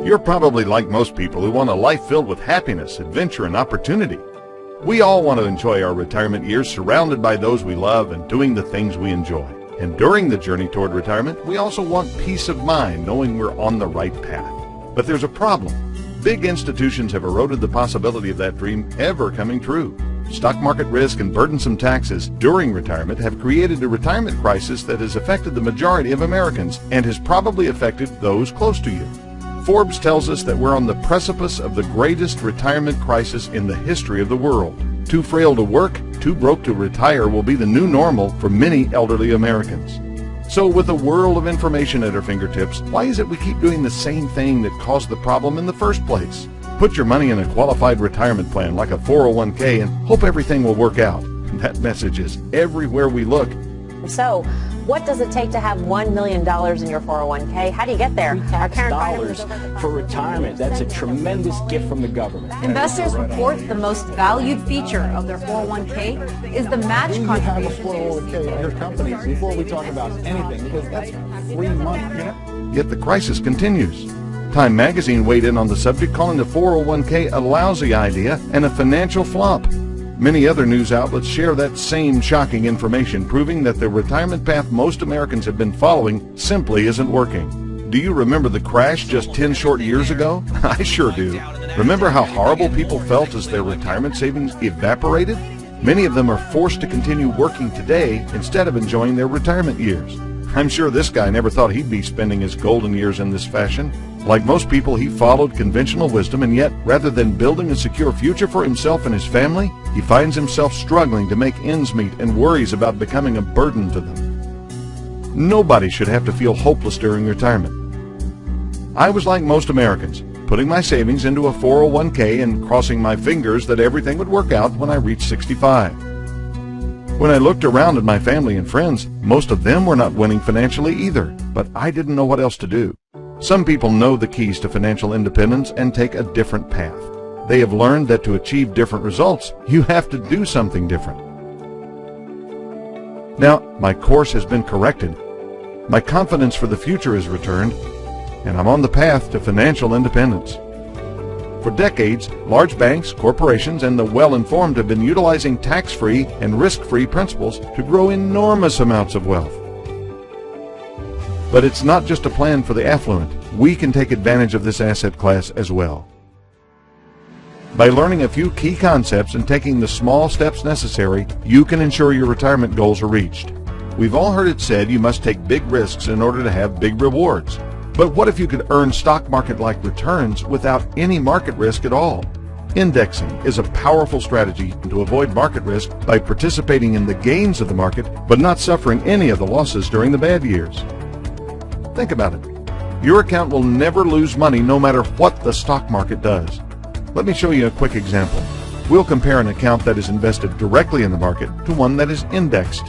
You're probably like most people who want a life filled with happiness, adventure, and opportunity. We all want to enjoy our retirement years surrounded by those we love and doing the things we enjoy. And during the journey toward retirement, we also want peace of mind knowing we're on the right path. But there's a problem. Big institutions have eroded the possibility of that dream ever coming true. Stock market risk and burdensome taxes during retirement have created a retirement crisis that has affected the majority of Americans and has probably affected those close to you. Forbes tells us that we're on the precipice of the greatest retirement crisis in the history of the world. Too frail to work, too broke to retire will be the new normal for many elderly Americans. So with a world of information at our fingertips, why is it we keep doing the same thing that caused the problem in the first place? Put your money in a qualified retirement plan like a 401k and hope everything will work out. That message is everywhere we look. So, what does it take to have $1 million in your 401k? How do you get there? Our current dollars for retirement. That's a tremendous gift from the government. Investors report the most valued feature of their 401k is the match contribution. You have a 401k in your company before we talk about anything, because that's free money. Yet the crisis continues. Time magazine weighed in on the subject, calling the 401k a lousy idea and a financial flop. Many other news outlets share that same shocking information, proving that the retirement path most Americans have been following simply isn't working. Do you remember the crash just 10 short years ago? I sure do. Remember how horrible people felt as their retirement savings evaporated? Many of them are forced to continue working today instead of enjoying their retirement years. I'm sure this guy never thought he'd be spending his golden years in this fashion. Like most people, he followed conventional wisdom, and yet, rather than building a secure future for himself and his family, he finds himself struggling to make ends meet and worries about becoming a burden to them. Nobody should have to feel hopeless during retirement. I was like most Americans, putting my savings into a 401k and crossing my fingers that everything would work out when I reached 65. When I looked around at my family and friends, most of them were not winning financially either, but I didn't know what else to do. Some people know the keys to financial independence and take a different path. They have learned that to achieve different results, you have to do something different. Now, my course has been corrected. My confidence for the future is returned, and I'm on the path to financial independence. For decades, large banks, corporations, and the well-informed have been utilizing tax-free and risk-free principles to grow enormous amounts of wealth. But it's not just a plan for the affluent. We can take advantage of this asset class as well. By learning a few key concepts and taking the small steps necessary, you can ensure your retirement goals are reached. We've all heard it said you must take big risks in order to have big rewards. But what if you could earn stock market-like returns without any market risk at all? Indexing is a powerful strategy to avoid market risk by participating in the gains of the market, but not suffering any of the losses during the bad years. Think about it. Your account will never lose money no matter what the stock market does. Let me show you a quick example. We'll compare an account that is invested directly in the market to one that is indexed.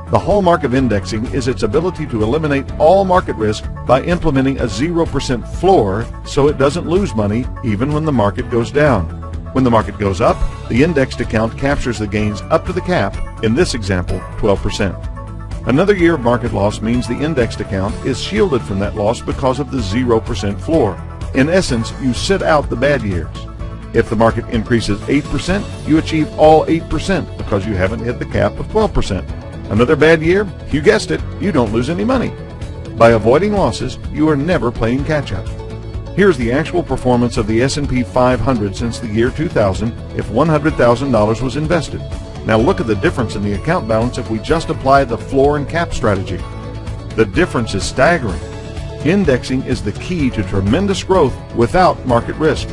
The hallmark of indexing is its ability to eliminate all market risk by implementing a 0% floor so it doesn't lose money even when the market goes down. When the market goes up, the indexed account captures the gains up to the cap, in this example, 12%. Another year of market loss means the indexed account is shielded from that loss because of the 0% floor. In essence, you sit out the bad years. If the market increases 8%, you achieve all 8% because you haven't hit the cap of 12%. Another bad year, you guessed it, you don't lose any money. By avoiding losses, you are never playing catch-up. Here's the actual performance of the S&P 500 since the year 2000 if $100,000 was invested. Now look at the difference in the account balance if we just apply the floor and cap strategy. The difference is staggering. Indexing is the key to tremendous growth without market risk.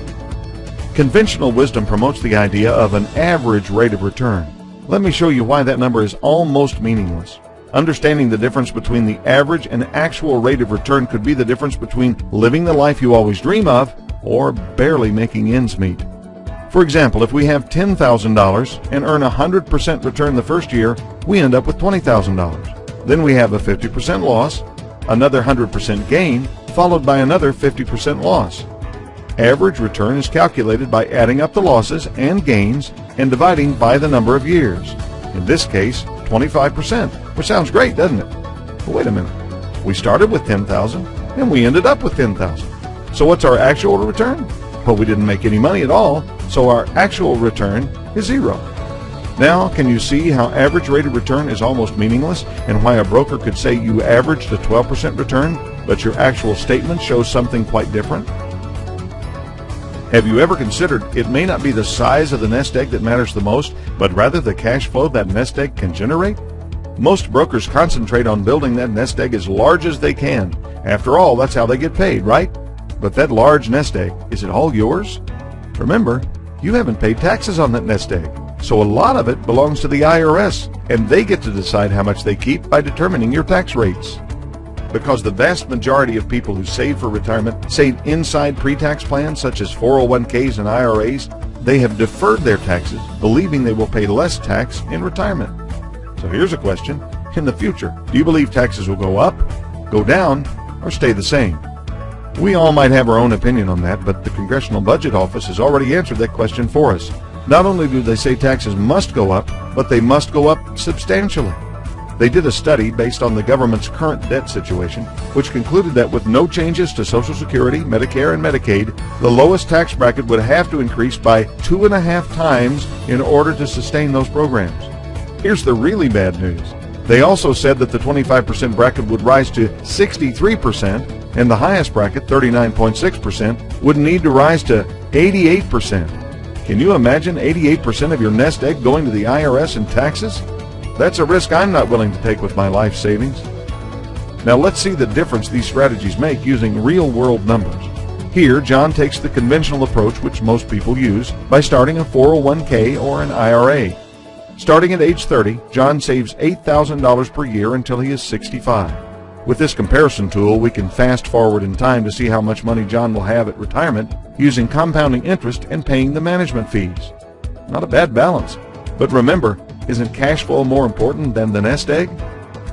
Conventional wisdom promotes the idea of an average rate of return. Let me show you why that number is almost meaningless. Understanding the difference between the average and actual rate of return could be the difference between living the life you always dream of or barely making ends meet. For example, if we have $10,000 and earn 100% return the first year, we end up with $20,000. Then we have a 50% loss, another 100% gain, followed by another 50% loss. Average return is calculated by adding up the losses and gains and dividing by the number of years. In this case, 25%, which sounds great, doesn't it? But wait a minute. We started with $10,000 and we ended up with $10,000. So what's our actual return? Well, we didn't make any money at all, so our actual return is zero. Now, can you see how average rate of return is almost meaningless, and why a broker could say you averaged a 12% return, but your actual statement shows something quite different? Have you ever considered it may not be the size of the nest egg that matters the most, but rather the cash flow that nest egg can generate? Most brokers concentrate on building that nest egg as large as they can. After all, that's how they get paid, right? But that large nest egg, is it all yours? Remember, you haven't paid taxes on that nest egg, so a lot of it belongs to the IRS, and they get to decide how much they keep by determining your tax rates. Because the vast majority of people who save for retirement save inside pre-tax plans such as 401ks and IRAs, they have deferred their taxes, believing they will pay less tax in retirement. So here's a question. In the future, do you believe taxes will go up, go down, or stay the same? We all might have our own opinion on that, but the Congressional Budget Office has already answered that question for us. Not only do they say taxes must go up, but they must go up substantially. They did a study based on the government's current debt situation, which concluded that with no changes to Social Security, Medicare, and Medicaid, the lowest tax bracket would have to increase by 2.5 times in order to sustain those programs. Here's the really bad news. They also said that the 25% bracket would rise to 63%, and the highest bracket, 39.6%, would need to rise to 88%. Can you imagine 88% of your nest egg going to the IRS in taxes? That's a risk I'm not willing to take with my life savings. Now let's see the difference these strategies make using real-world numbers. Here, John takes the conventional approach which most people use by starting a 401k or an IRA. Starting at age 30, John saves $8,000 per year until he is 65. With this comparison tool, we can fast forward in time to see how much money John will have at retirement using compounding interest and paying the management fees. Not a bad balance. But remember, isn't cash flow more important than the nest egg?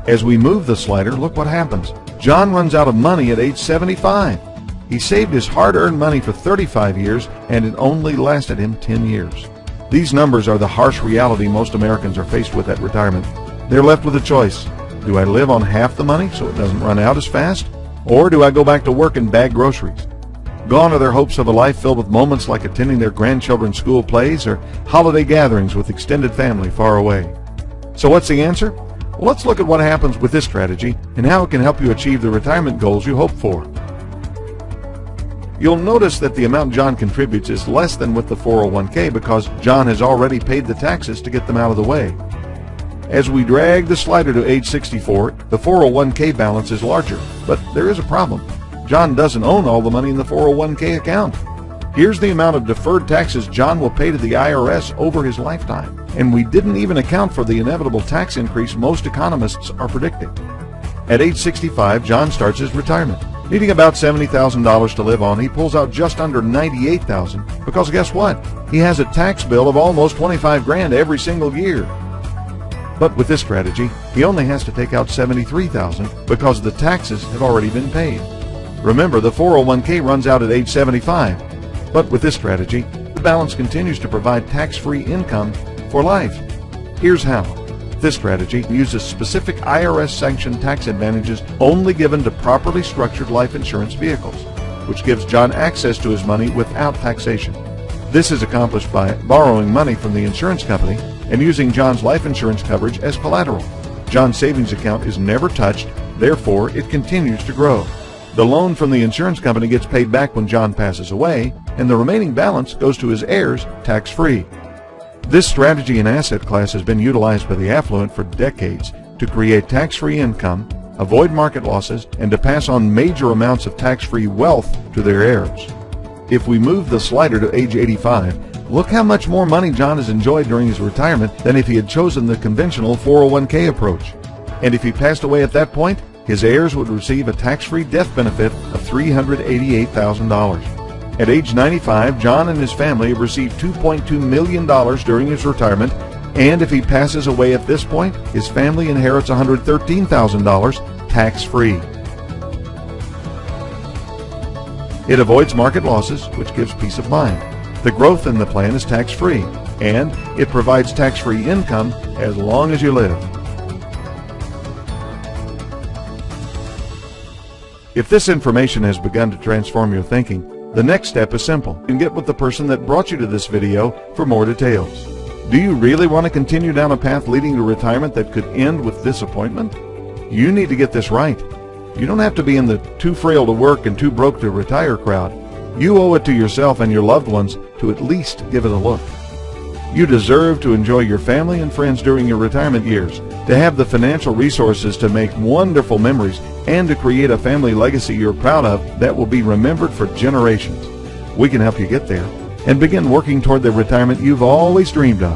As we move the slider, look what happens. John runs out of money at age 75. He saved his hard-earned money for 35 years, and it only lasted him 10 years. These numbers are the harsh reality most Americans are faced with at retirement. They're left with a choice. Do I live on half the money so it doesn't run out as fast? Or do I go back to work and bag groceries? Gone are their hopes of a life filled with moments like attending their grandchildren's school plays or holiday gatherings with extended family far away. So what's the answer? Well, let's look at what happens with this strategy and how it can help you achieve the retirement goals you hope for. You'll notice that the amount John contributes is less than with the 401k because John has already paid the taxes to get them out of the way. As we drag the slider to age 64, the 401k balance is larger, but there is a problem. John doesn't own all the money in the 401k account. Here's the amount of deferred taxes John will pay to the IRS over his lifetime, and we didn't even account for the inevitable tax increase most economists are predicting. At age 65, John starts his retirement. Needing about $70,000 to live on, he pulls out just under $98,000 because guess what? He has a tax bill of almost $25,000 every single year. But with this strategy, he only has to take out $73,000 because the taxes have already been paid. Remember, the 401k runs out at age 75. But with this strategy, the balance continues to provide tax-free income for life. Here's how. This strategy uses specific IRS-sanctioned tax advantages only given to properly structured life insurance vehicles, which gives John access to his money without taxation. This is accomplished by borrowing money from the insurance company and using John's life insurance coverage as collateral. John's savings account is never touched, therefore it continues to grow. The loan from the insurance company gets paid back when John passes away, and the remaining balance goes to his heirs tax-free. This strategy and asset class has been utilized by the affluent for decades to create tax-free income, avoid market losses, and to pass on major amounts of tax-free wealth to their heirs. If we move the slider to age 85, look how much more money John has enjoyed during his retirement than if he had chosen the conventional 401k approach. And if he passed away at that point, his heirs would receive a tax-free death benefit of $388,000. At age 95, John and his family have received $2.2 million during his retirement, and if he passes away at this point, his family inherits $113,000 tax-free. It avoids market losses, which gives peace of mind. The growth in the plan is tax-free, and it provides tax-free income as long as you live. If this information has begun to transform your thinking, the next step is simple. You can get with the person that brought you to this video for more details. Do you really want to continue down a path leading to retirement that could end with disappointment? You need to get this right. You don't have to be in the too frail to work and too broke to retire crowd. You owe it to yourself and your loved ones to at least give it a look. You deserve to enjoy your family and friends during your retirement years, to have the financial resources to make wonderful memories, and to create a family legacy you're proud of that will be remembered for generations. We can help you get there and begin working toward the retirement you've always dreamed of.